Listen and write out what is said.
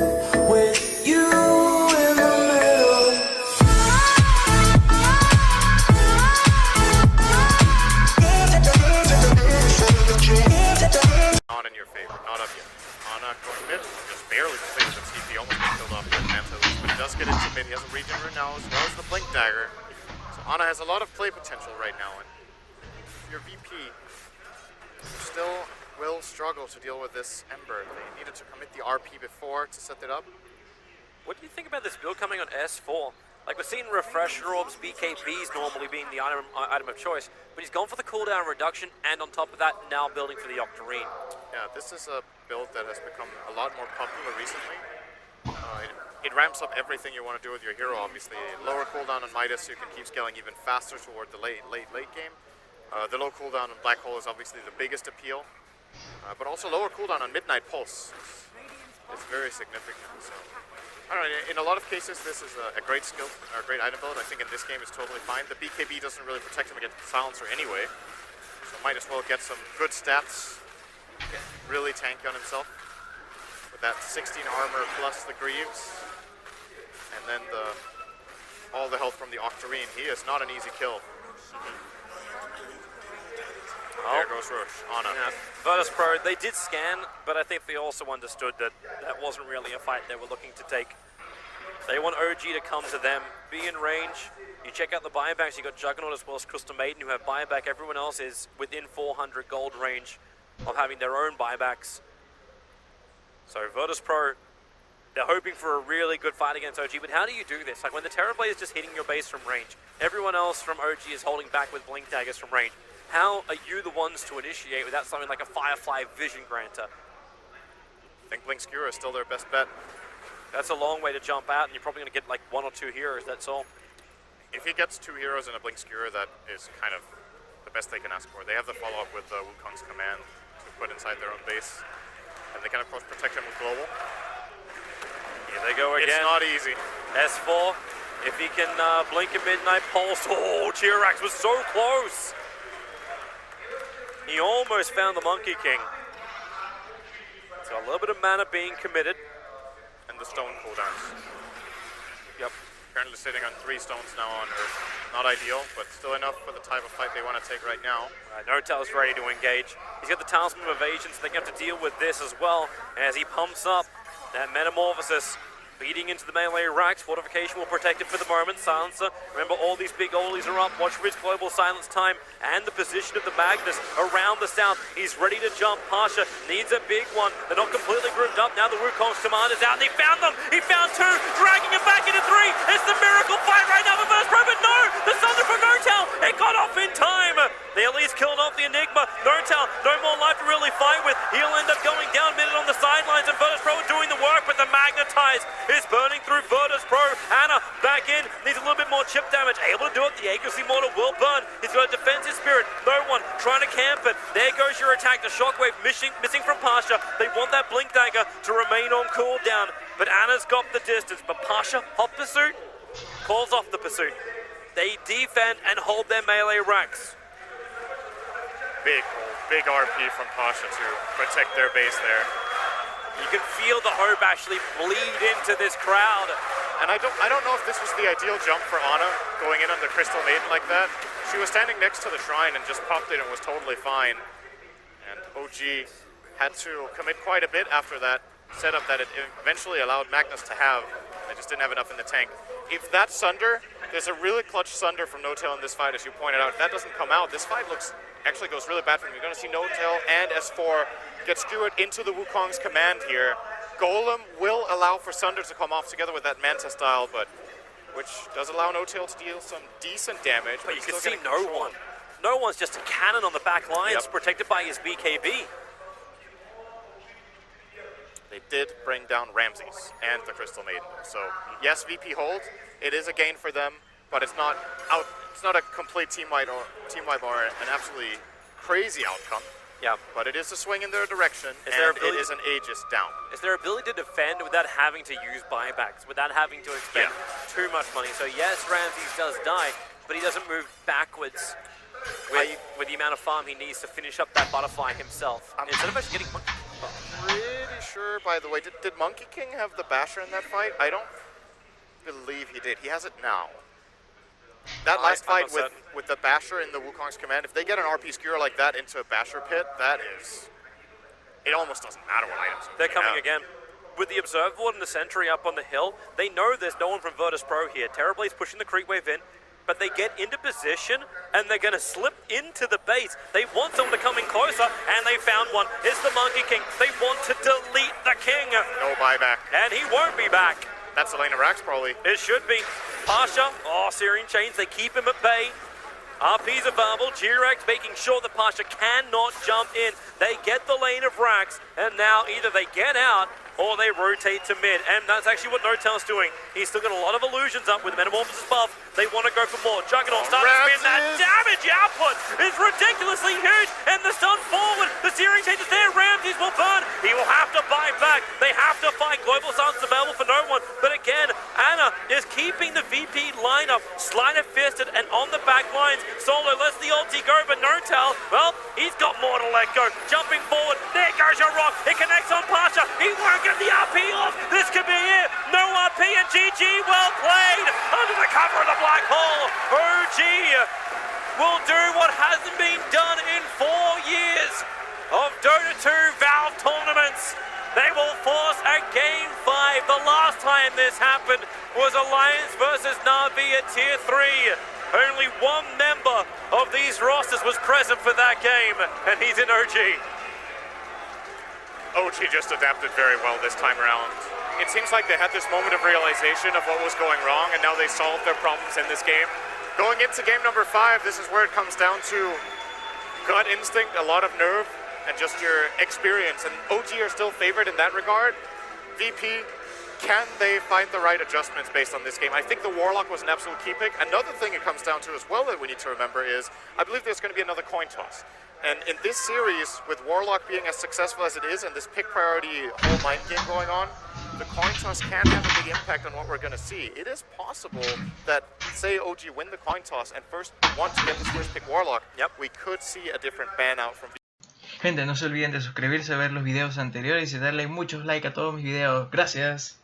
With you in the middle. Not in your favor, not up yet. Ana going mid, just barely completed the TP, almost got killed off by Manta, but he does get into mid. He has a regen rune now, as well as the Blink Dagger. So Ana has a lot of play potential right now, and your VP still will struggle to deal with this Ember. They needed to commit the RP before to set it up. What do you think about this build coming on S4? Like, we're seeing Refresher Orbs, BKBs normally being the item of choice, but he's gone for the cooldown reduction, and on top of that, now building for the Octarine. Yeah, this is a build that has become a lot more popular recently. It ramps up everything you want to do with your hero, obviously. Lower cooldown on Midas, so you can keep scaling even faster toward the late game. The low cooldown on Black Hole is obviously the biggest appeal, but also lower cooldown on Midnight Pulse is very significant. So, I don't know, in a lot of cases, this is a great skill, or a great item build. I think in this game it's totally fine. The BKB doesn't really protect him against the Silencer anyway, so might as well get some good stats, really tanky on himself with that 16 armor plus the Greaves, and then all the health from the Octarine. He is not an easy kill. There goes Rush, Ana. Yeah. Virtus Pro, they did scan, but I think they also understood that that wasn't really a fight they were looking to take. They want OG to come to them, be in range. You check out the buybacks, you got Juggernaut as well as Crystal Maiden who have buyback. Everyone else is within 400 gold range of having their own buybacks. So Virtus Pro, they're hoping for a really good fight against OG, but how do you do this? Like when the Terrorblade is just hitting your base from range, everyone else from OG is holding back with Blink Daggers from range. How are you the ones to initiate without something like a Firefly Vision Granter? I think Blink Skewer is still their best bet. That's a long way to jump out, and you're probably going to get like 1 or 2 heroes, that's all. If he gets 2 heroes and a Blink Skewer, that is kind of the best they can ask for. They have the follow-up with Wukong's command to put inside their own base, and they can of course protect him with Global. Here they go again. It's not easy. S4, if he can blink a Midnight Pulse. Oh, Chirax was so close. He almost found the Monkey King. So a little bit of mana being committed. And the stone cooldowns. Yep. Currently sitting on 3 stones now on Earth. Not ideal, but still enough for the type of fight they want to take right now. Nortel's ready to engage. He's got the Talisman of Evasion, so they have to deal with this as well. As he pumps up that Metamorphosis, feeding into the melee racks. Fortification will protect it for the moment. Silencer, remember all these big ollies are up. Watch for his global silence time and the position of the Magnus around the south. He's ready to jump. Pasha needs a big one. They're not completely grouped up. Now the Wukong's command is out and he found them. He found 2, dragging him back into 3. It's the miracle fight right now for First Pro, but no! The Thunder from Nortel, it got off in time. They at least killed off the Enigma. Nortel, no more life to really fight with. He'll end up going down minute on the sidelines and Virtus Pro doing the work, but the Magnetize is burning through Virtus Pro. Ana back in, needs a little bit more chip damage. Able to do it, the Aegis Immortal will burn. He's got a defensive spirit, no one trying to camp it. There goes your attack, the Shockwave missing from Pasha. They want that Blink Dagger to remain on cooldown, but Ana's got the distance. But Pasha, hot pursuit, calls off the pursuit. They defend and hold their melee racks. Big RP from Pasha to protect their base there. You can feel the hope actually bleed into this crowd. And I don't know if this was the ideal jump for Ana, going in on the Crystal Maiden like that. She was standing next to the shrine and just popped it and was totally fine. And OG had to commit quite a bit after that setup that it eventually allowed Magnus to have. They just didn't have enough in the tank. If that Sunder, there's a really clutch Sunder from Notel in this fight, as you pointed out. If that doesn't come out, this fight actually goes really bad for him. You're going to see Notel and S4 get skewered into the Wukong's command here. Golem will allow for Sunder to come off together with that Manta style, but which does allow Notel to deal some decent damage. But you can see no one. No one's just a cannon on the back lines, protected by his BKB. They did bring down Ramses and the Crystal Maiden. So yes, VP hold. It is a gain for them, but it's not out. It's not a complete team wipe or an absolutely crazy outcome. Yeah, but it is a swing in their direction, and it is an Aegis down. Is their ability to defend without having to use buybacks, without having to expend too much money? So yes, Ramses does die, but he doesn't move backwards with the amount of farm he needs to finish up that butterfly himself. Instead of actually getting monkey, I'm pretty sure, by the way, did Monkey King have the Basher in that fight? I don't believe he did. He has it now. That last fight with the Basher in the Wukong's command, if they get an RP skewer like that into a Basher pit, that is... It almost doesn't matter what items. They're coming again. With the Observable and the Sentry up on the hill, they know there's no one from Virtus Pro here. Terrorblade's pushing the creep wave in, but they get into position and they're going to slip into the base. They want someone to come in closer, and they found one. It's the Monkey King. They want to delete the King. No buyback. And he won't be back. That's Elena Rax, probably. It should be. Pasha, Searing Chains, they keep him at bay. RP's available, G-Rex making sure that Pasha cannot jump in. They get the lane of Rax, and now either they get out or they rotate to mid, and that's actually what No-Tail's doing. He's still got a lot of illusions up with the Metamorphosis buff. They want to go for more. Juggernaut starting to spin. That damage output is ridiculously huge, and the stun forward. The Searing Chains is there. Ramses will burn. He will have to buy back. They have to fight. Global Stance available for no one. But again, Anna is keeping the VP lineup sleight-of-fisted and on the back lines. Solo lets the ulti go, but No-Tail, well, he's got more to let go. Jumping forward. There goes your rock. It connects on Pasha. He won't get the RP off. This could be it. No RP and GG. Well played. Under the cover of the black hole. OG will do what hasn't been done in 4 years of Dota 2 Valve tournaments. They will force a Game 5. The last time this happened was Alliance versus Na'Vi at Tier 3. Only one member of these rosters was present for that game, and he's in OG. OG just adapted very well this time around. It seems like they had this moment of realization of what was going wrong, and now they solved their problems in this game. Going into game number 5, this is where it comes down to gut instinct, a lot of nerve, and just your experience. And OG are still favored in that regard. VP, can they find the right adjustments based on this game? I think the Warlock was an absolute key pick. Another thing it comes down to as well that we need to remember is, I believe there's going to be another coin toss. And in this series, with Warlock being as successful as it is, and this pick priority whole mind game going on, the coin toss can have a big impact on what we're going to see. It is possible that, say OG win the coin toss and first want to get this first pick Warlock, we could see a different ban out from... Gente, no se olviden de suscribirse, ver los videos anteriores y darle muchos likes a todos mis videos. Gracias.